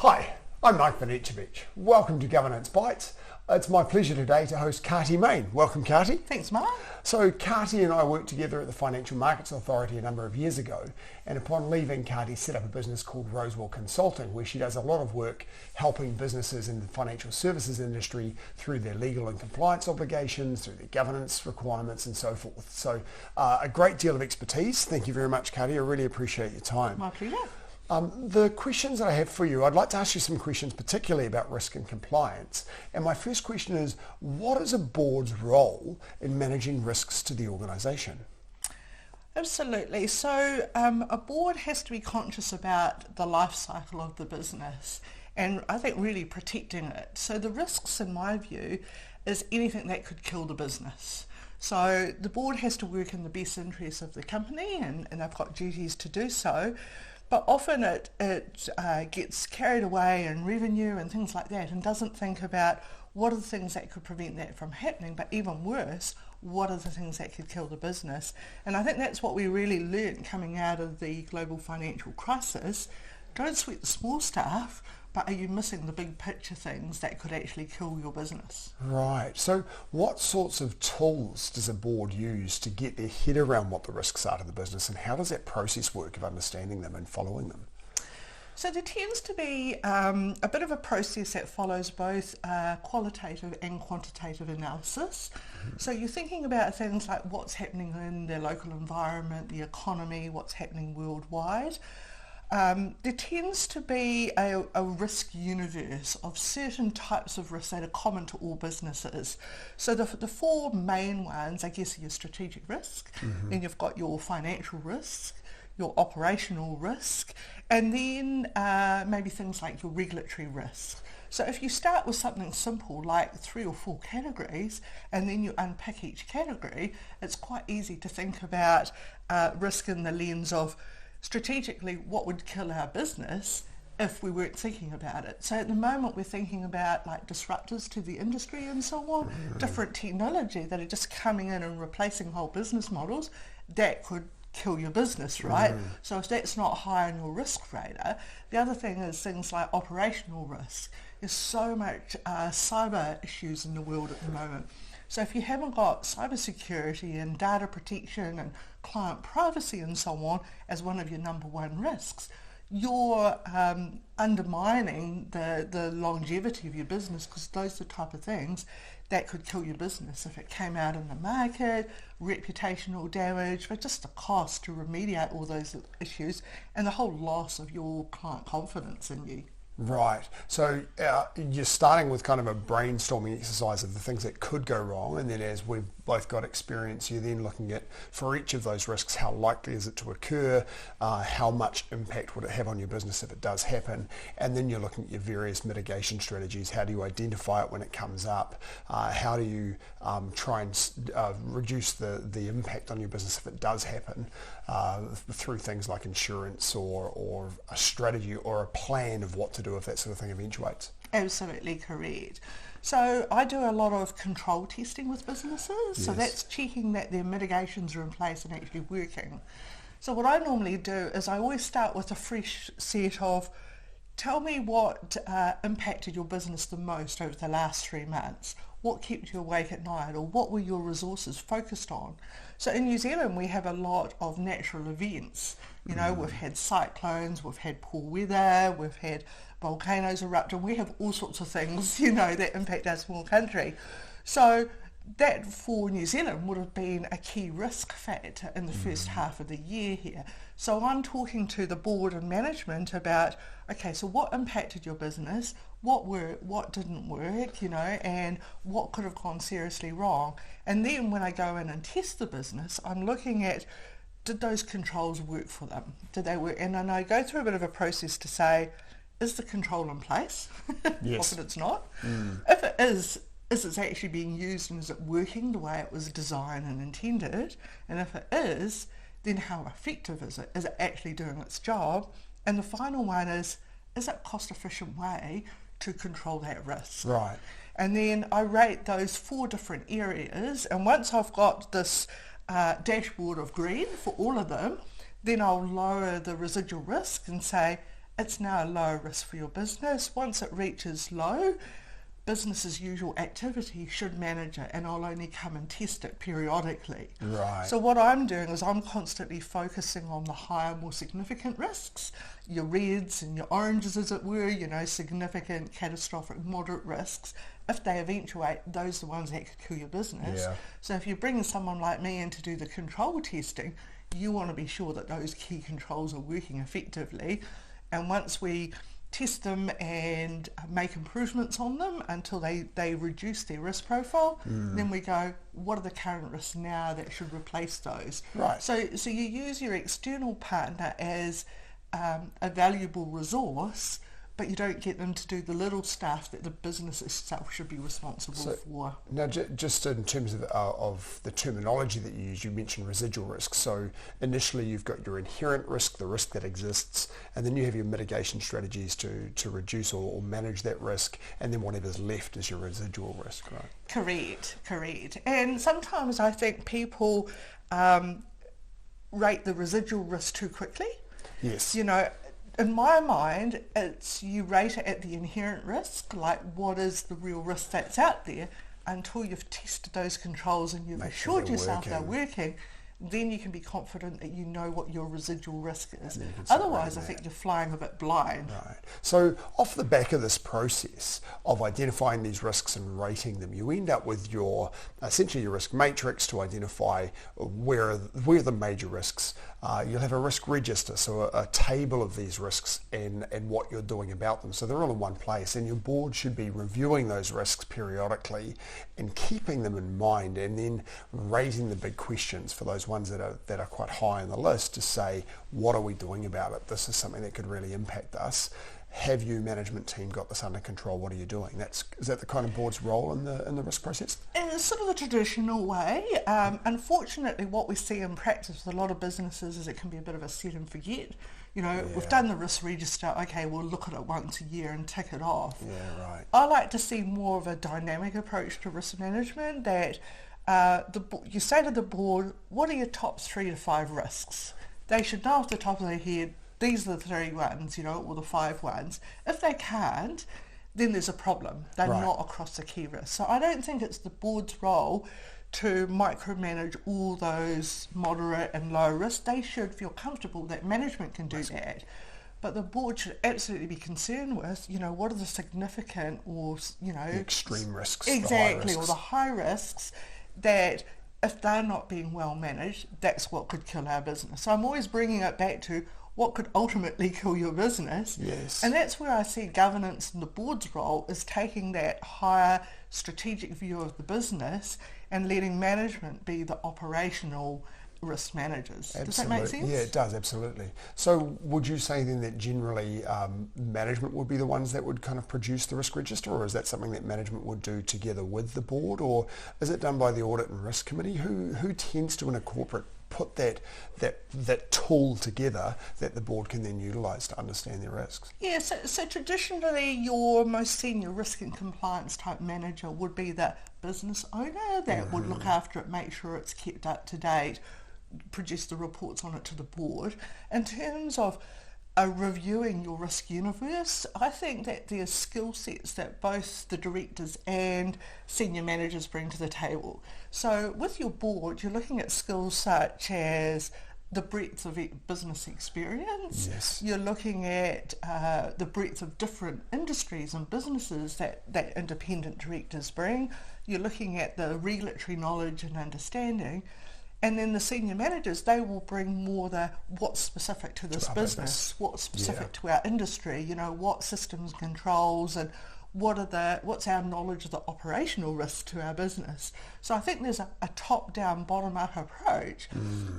Hi, I'm Mike Banicevich. Welcome to Governance Bites. It's my pleasure today to host Karty Mayne. Welcome, Karty. Thanks, Mark. So Karty and I worked together at the Financial Markets Authority a number of years ago, and upon leaving, Karty set up a business called Rosewill Consulting, where she does a lot of work helping businesses in the financial services industry through their legal and compliance obligations, through their governance requirements, and so forth. So a great deal of expertise. Thank you very much, Karty. I really appreciate your time. My pleasure. The questions that I have for you, I'd like to ask you some questions particularly about risk and compliance. And my first question is, what is a board's role in managing risks to the organisation? Absolutely. So a board has to be conscious about the life cycle of the business and I think really protecting it. So the risks, in my view, is anything that could kill the business. So the board has to work in the best interests of the company and they've got duties to do so. But often it gets carried away in revenue and things like that and doesn't think about what are the things that could prevent that from happening, but even worse, what are the things that could kill the business? And I think that's what we really learned coming out of the global financial crisis. Don't sweat the small stuff, but are you missing the big picture things that could actually kill your business? Right. So what sorts of tools does a board use to get their head around what the risks are to the business, and how does that process work of understanding them and following them? So there tends to be a bit of a process that follows both qualitative and quantitative analysis. So you're thinking about things like what's happening in the local environment, the economy, what's happening worldwide. There tends to be a risk universe of certain types of risks that are common to all businesses. So the four main ones, I guess, are your strategic risk, then you've got your financial risk, your operational risk, and then maybe things like your regulatory risk. So if you start with something simple like 3 or 4 categories and then you unpick each category, it's quite easy to think about risk in the lens of strategically what would kill our business if we weren't thinking about it. So at the moment we're thinking about like disruptors to the industry and so on, different technology that are just coming in and replacing whole business models that could kill your business, right? So if that's not high on your risk radar, the other thing is things like operational risk. There's so much cyber issues in the world at the moment. So if you haven't got cybersecurity and data protection and client privacy and so on as one of your number one risks, you're undermining the longevity of your business, because those are the type of things that could kill your business if it came out in the market, reputational damage, but just the cost to remediate all those issues and the whole loss of your client confidence in you. Right. So you're starting with kind of a brainstorming exercise of the things that could go wrong, and then as we've both got experience, you're then looking at, for each of those risks, how likely is it to occur, how much impact would it have on your business if it does happen, and then you're looking at your various mitigation strategies. How do you identify it when it comes up? How do you try and reduce the impact on your business if it does happen, through things like insurance or a strategy or a plan of what to do if that sort of thing eventuates? Absolutely correct. So I do a lot of control testing with businesses. Yes. So that's checking that their mitigations are in place and actually working. So what I normally do is I always start with a fresh set of, tell me what impacted your business the most over the last 3 months. What kept you awake at night, or what were your resources focused on? So in New Zealand we have a lot of natural events. You know, we've had cyclones, we've had poor weather, we've had volcanoes erupt, and we have all sorts of things, you know, that impact our small country. So that for New Zealand would have been a key risk factor in the first half of the year here. So I'm talking to the board and management about, okay, so what impacted your business, what worked, what didn't work, you know, and what could have gone seriously wrong. And then when I go in and test the business, I'm looking at, did those controls work for them? Did they work? And then I go through a bit of a process to say, is the control in place? Yes. Often it's not. If it is it actually being used, and is it working the way it was designed and intended? And if it is, then how effective is it? Is it actually doing its job? And the final one is it a cost-efficient way to control that risk? Right. And then I rate those 4 different areas, and once I've got this dashboard of green for all of them, then I'll lower the residual risk and say, it's now a low risk for your business. Once it reaches low, business as usual activity should manage it, and I'll only come and test it periodically. Right. So what I'm doing is I'm constantly focusing on the higher, more significant risks, your reds and your oranges, as it were, significant, catastrophic, moderate risks. If they eventuate, those are the ones that could kill your business. Yeah. So if you're bringing someone like me in to do the control testing, you want to be sure that those key controls are working effectively. And once we test them and make improvements on them until they reduce their risk profile, then we go, what are the current risks now that should replace those? Right. So you use your external partner as a valuable resource, but you don't get them to do the little stuff that the business itself should be responsible for. Now, just in terms of the terminology that you use, you mentioned residual risk. So initially you've got your inherent risk, the risk that exists, and then you have your mitigation strategies to reduce or manage that risk, and then whatever's left is your residual risk, right? Correct. And sometimes I think people rate the residual risk too quickly. Yes. In my mind, it's you rate it at the inherent risk, like what is the real risk that's out there, until you've tested those controls and you've assured yourself they're working. Then you can be confident that you know what your residual risk is. Otherwise, I think you're flying a bit blind. Right. So off the back of this process of identifying these risks and rating them, you end up with essentially your risk matrix to identify where are the major risks. You'll have a risk register, so a table of these risks and what you're doing about them. So they're all in one place, and your board should be reviewing those risks periodically and keeping them in mind, and then raising the big questions for those ones that are quite high on the list to say, what are we doing about it? This is something that could really impact us. Have you, management team, got this under control? What are you doing? Is that the kind of board's role in the risk process? It's sort of the traditional way. Unfortunately, what we see in practice with a lot of businesses is it can be a bit of a set and forget. We've done the risk register, okay, we'll look at it once a year and tick it off. Yeah, right. I like to see more of a dynamic approach to risk management, that you say to the board, what are your top 3 to 5 risks? They should know off the top of their head, these are the 3 ones, or the 5 ones. If they can't, then there's a problem. They're not across the key risks. So I don't think it's the board's role to micromanage all those moderate and low risks. They should feel comfortable that management can do that. But the board should absolutely be concerned with, what are the significant or, the extreme risks. Exactly, or the high risks that if they're not being well managed, that's what could kill our business. So I'm always bringing it back to what could ultimately kill your business. Yes. And that's where I see governance and the board's role is taking that higher strategic view of the business and letting management be the operational risk managers. Absolutely. Does that make sense? Yeah, it does, absolutely. So would you say then that generally management would be the ones that would kind of produce the risk register, or is that something that management would do together with the board, or is it done by the audit and risk committee? Who tends to, in a corporate, put that tool together that the board can then utilise to understand their risks? Yeah, so traditionally your most senior risk and compliance type manager would be the business owner that would look after it, make sure it's kept up to date, produce the reports on it to the board. In terms of reviewing your risk universe, I think that there's skill sets that both the directors and senior managers bring to the table. So with your board, you're looking at skills such as the breadth of business experience. Yes. You're looking at the breadth of different industries and businesses that independent directors bring. You're looking at the regulatory knowledge and understanding. And then the senior managers, they will bring more the what's specific to this business, what's specific to our industry, what systems, controls, and what's our knowledge of the operational risks to our business. So I think there's a top-down, bottom-up approach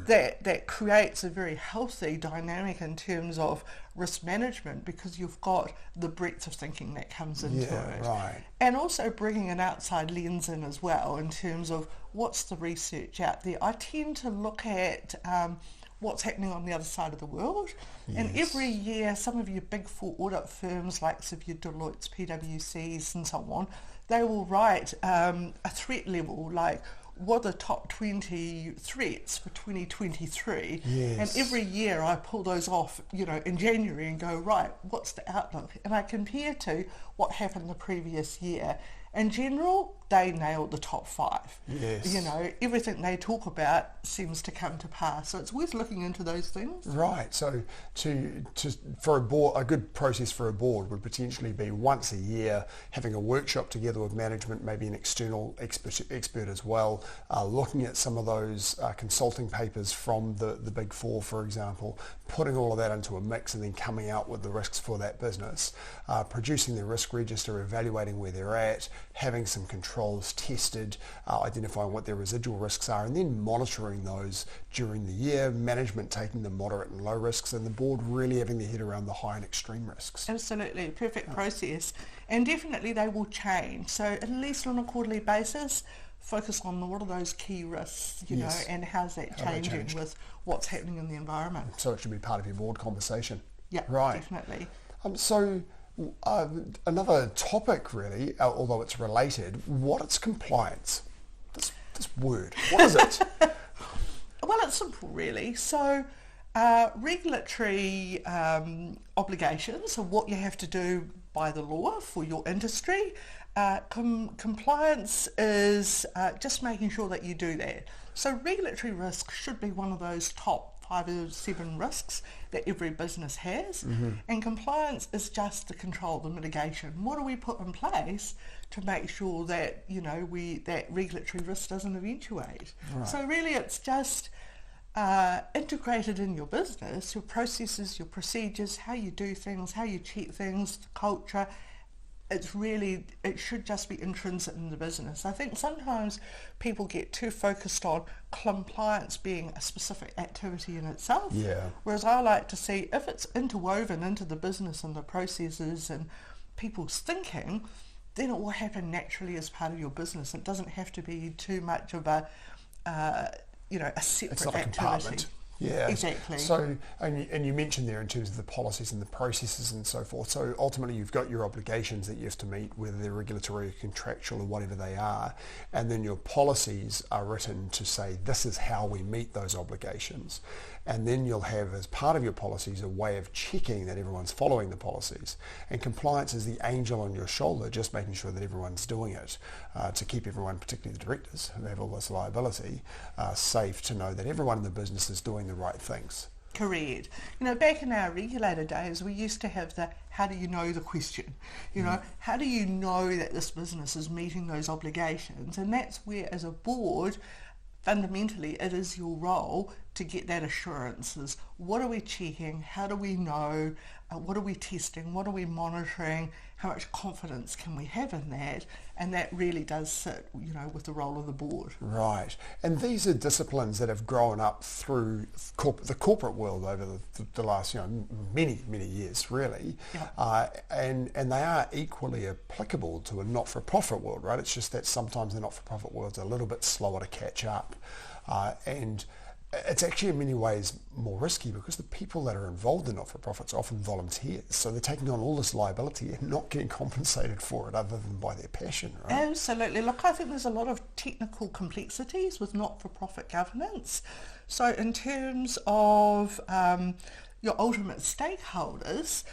that creates a very healthy dynamic in terms of risk management, because you've got the breadth of thinking that comes into it. Right. And also bringing an outside lens in as well in terms of what's the research out there. I tend to look at what's happening on the other side of the world. Yes. And every year, some of your big four audit firms, like some of your Deloitte's, PwC's and so on, they will write a threat level, like what are the top 20 threats for 2023? Yes. And every year I pull those off, in January and go, right, what's the outlook? And I compare to what happened the previous year. In general, they nailed the top 5. Yes. Everything they talk about seems to come to pass. So it's worth looking into those things. Right. So for a board, a good process for a board would potentially be once a year having a workshop together with management, maybe an external expert as well, looking at some of those consulting papers from the Big Four, for example, putting all of that into a mix and then coming out with the risks for that business, producing the risk register, evaluating where they're at, having some controls tested, identifying what their residual risks are, and then monitoring those during the year, management taking the moderate and low risks, and the board really having their head around the high and extreme risks. Absolutely, perfect process. And definitely they will change. So at least on a quarterly basis, focus on what are those key risks, Yes. and how's that changing with what's happening in the environment. So it should be part of your board conversation. Yeah, right. Definitely. Another topic really, although it's related, what is compliance? This word, what is it? Well, it's simple really. So regulatory obligations, so what you have to do by the law for your industry. Compliance is just making sure that you do that. So regulatory risk should be one of those top 5 or 7 risks that every business has, and compliance is just the control, the mitigation. What do we put in place to make sure that that regulatory risk doesn't eventuate? Right. So really, it's just integrated in your business, your processes, your procedures, how you do things, how you check things, the culture. It should just be intrinsic in the business. I think sometimes people get too focused on compliance being a specific activity in itself. Yeah. Whereas I like to see if it's interwoven into the business and the processes and people's thinking, then it will happen naturally as part of your business. It doesn't have to be too much of a separate It's not a activity. compartment. Yeah, exactly. So, and you mentioned there in terms of the policies and the processes and so forth. So ultimately, you've got your obligations that you have to meet, whether they're regulatory or contractual or whatever they are, and then your policies are written to say this is how we meet those obligations. And then you'll have, as part of your policies, a way of checking that everyone's following the policies. And compliance is the angel on your shoulder, just making sure that everyone's doing it, to keep everyone, particularly the directors who have all this liability, safe, to know that everyone in the business is doing the right things. Correct. Back in our regulator days, we used to have the how do you know the question. How do you know that this business is meeting those obligations? And that's where, as a board, fundamentally, it is your role to get that assurances. What are we checking? How do we know? What are we testing? What are we monitoring? How much confidence can we have in that? And that really does sit, with the role of the board. Right. And these are disciplines that have grown up through the corporate world over the last, many, many years, really. Yeah. And they are equally applicable to a not-for-profit world, right? It's just that sometimes the not-for-profit world's a little bit slower to catch up. And it's actually in many ways more risky because the people that are involved in not-for-profits are often volunteers. So they're taking on all this liability and not getting compensated for it other than by their passion, right? Absolutely. Look, I think there's a lot of technical complexities with not-for-profit governance. So in terms of your ultimate stakeholders,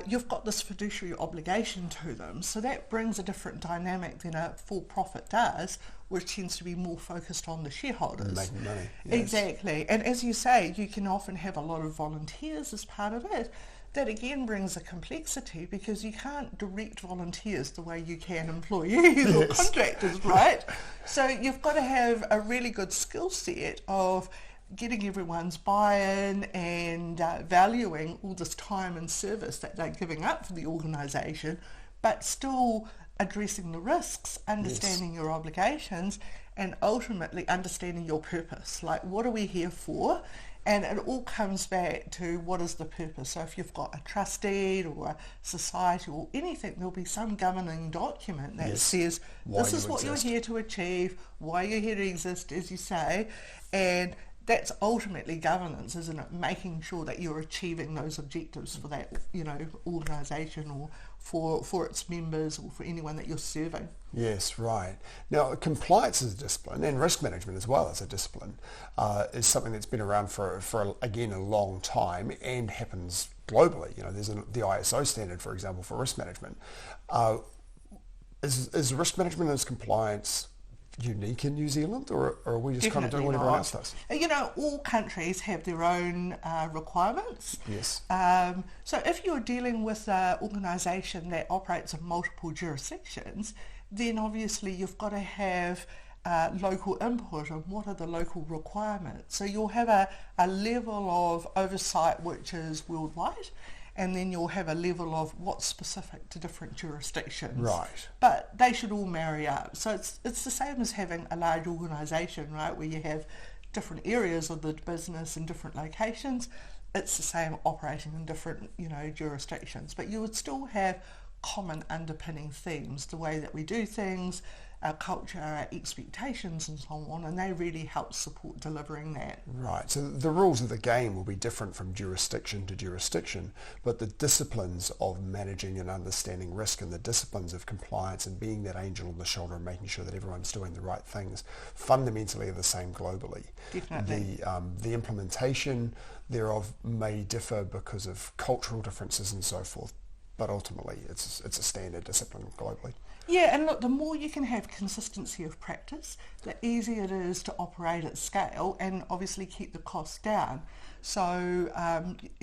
you've got this fiduciary obligation to them. So that brings a different dynamic than a for-profit does, which tends to be more focused on the shareholders. Making money. Yes. Exactly. And as you say, you can often have a lot of volunteers as part of it. That again brings a complexity because you can't direct volunteers the way you can employees or contractors, right? So you've got to have a really good skill set of getting everyone's buy-in and valuing all this time and service that they're giving up for the organisation, but still addressing the risks, understanding your obligations, and ultimately understanding your purpose. Like, what are we here for? And it all comes back to what is the purpose. So if you've got a trustee or a society or anything, there'll be some governing document that says, this is what you're here to achieve, why you're here to exist, as you say, and that's ultimately governance, isn't it? Making sure that you're achieving those objectives for that, organisation or for its members or for anyone that you're serving. Yes, right. Now, compliance is a discipline, and risk management as well as a discipline, is something that's been around for again, a long time and happens globally. There's the ISO standard, for example, for risk management. Is risk management and compliance unique in New Zealand, or are we just kind of doing what everyone else does? All countries have their own requirements. Yes. So if you're dealing with an organisation that operates in multiple jurisdictions, then obviously you've got to have local input on what are the local requirements. So you'll have a level of oversight which is worldwide, and then you'll have a level of what's specific to different jurisdictions. Right. But they should all marry up. So it's the same as having a large organisation, right, where you have different areas of the business in different locations. It's the same operating in different, jurisdictions. But you would still have common underpinning themes, the way that we do things, our culture, our expectations and so on, and they really help support delivering that. Right, so the rules of the game will be different from jurisdiction to jurisdiction, but the disciplines of managing and understanding risk and the disciplines of compliance and being that angel on the shoulder and making sure that everyone's doing the right things fundamentally are the same globally. Definitely. The implementation thereof may differ because of cultural differences and so forth, but ultimately it's a standard discipline globally. Yeah, and look, the more you can have consistency of practice, the easier it is to operate at scale and obviously keep the costs down. So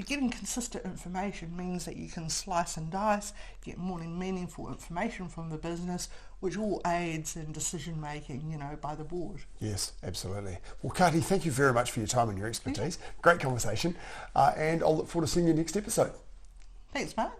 getting consistent information means that you can slice and dice, get more meaningful information from the business, which all aids in decision making, by the board. Yes, absolutely. Well, Karty, thank you very much for your time and your expertise. Great conversation, and I'll look forward to seeing you next episode. Thanks, Mark.